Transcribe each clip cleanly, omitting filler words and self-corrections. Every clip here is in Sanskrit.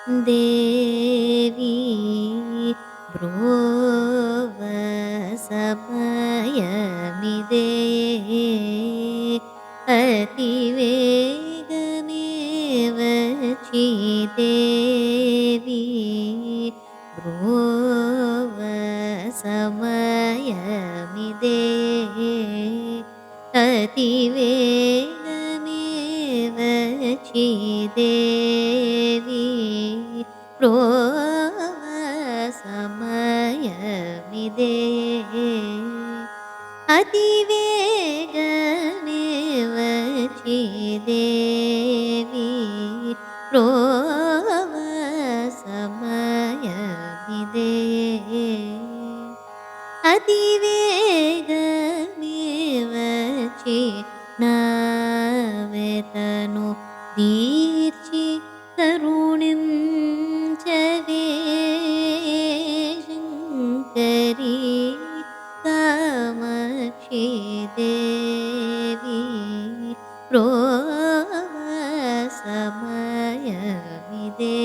देवी ब्रोवसमयमिदे अतिवेगमेव देवी ब्रोवसमयमिदे अतिवेगमेव देवी प्रोवसमयमिदे अतिवेगमेव देवी प्रोवसमयमिदे अतिवेगमेव नावेतनु दीर्चि तरुणिं च वे शङ्करी कामाक्षी देवी प्रोवसमयमिदे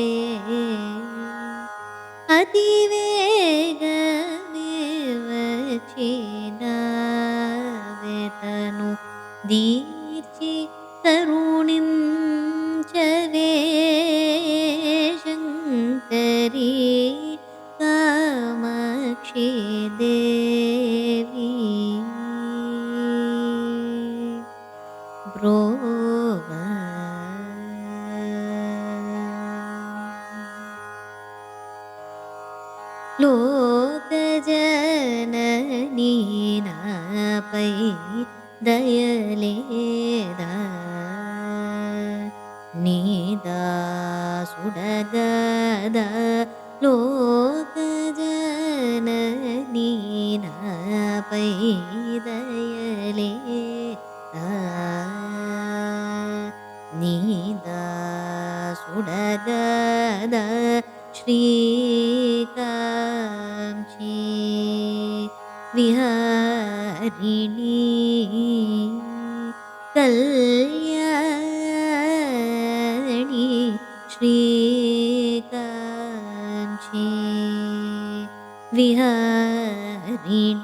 अतिवेगमेव नावेतनु दीर्चि तरुणिं च वे शङ्करी कामाक्षी देवी ब्रोव लोकजननी नापै दयलेदा नीदा सुडगद लोकजननी नापै दयलेदा नीदा सुडगद श्रीकांक्षी विहारिणी कल्याणी श्रीकांक्षी विहारिणी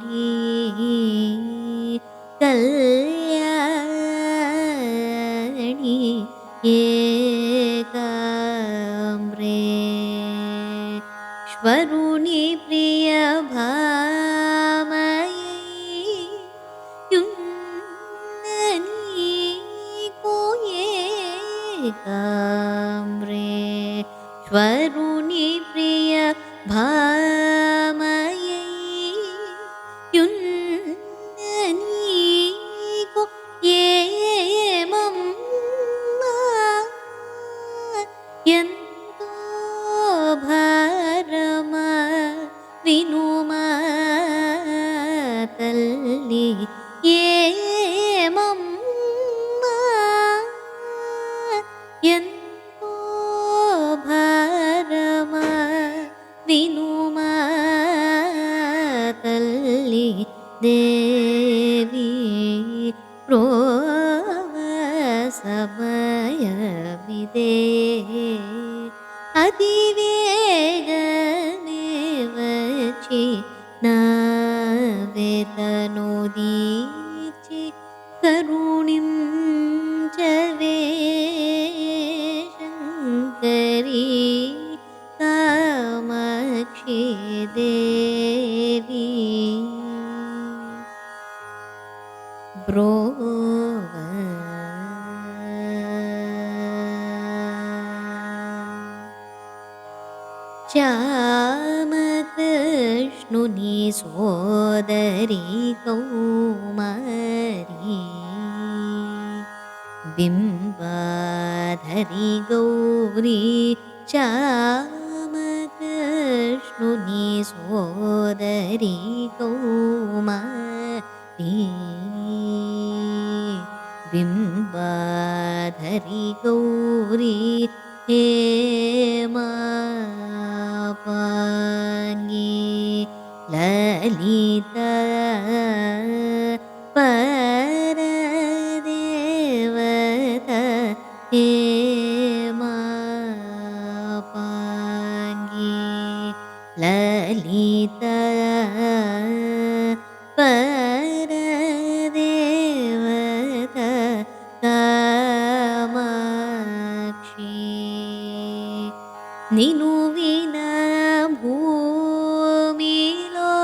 कल्याणी एकाम्रे स्वरुणि प्रिय भामयी युन्ननी को एकाम्रे स्वरुणि प्रिय भामयी युन्ननी को यन्तो भरम विनुमा तल्ली यन्तो भरम विनुमा तल्ली देवी प्रोवसमयमिदे अतिवेगमेव नावेतनु दीर्चि तरुणिं च वे शङ्करी कामाक्षी देवी ब्रोव श्यामकृष्णुनि सोदरी कौमारी बिम्बाधरी गौरी श्यामकृष्णुनि सोदरी कौमारी बिम्बाधरी गौरी हेमापाङ्गी ललिता परदेवता हेमापाङ्गी ललिता परदेवता कामाक्षी निनु विना भूमिलो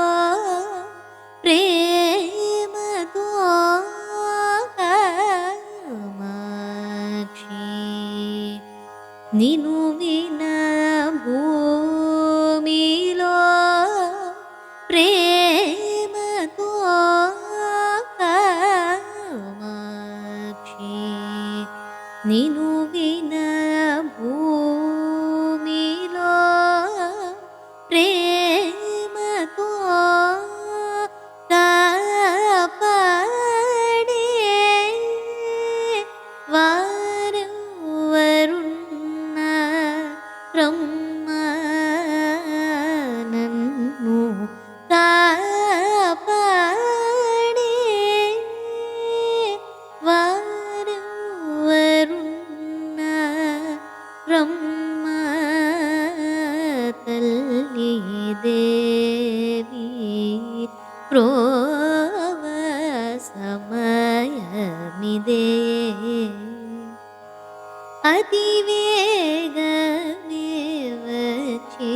प्रेमतो कामाक्षी निनु विना भूमिलो प्रेमतो कामाक्षी निनु विना भूमिलो प्रेमतो कापाडे वारवरुण ब्रह्म नन्नु कापाडे वारवरुण ब्रह्म तल्ली देवी प्रोव समयमिदे अतिवेगमे वचि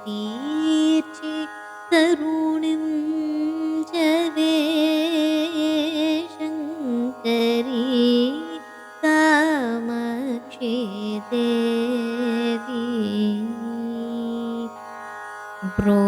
नावेतनोदीर्चि तरुणिं जवे शङ्करी कामाक्षी देवी ब्रो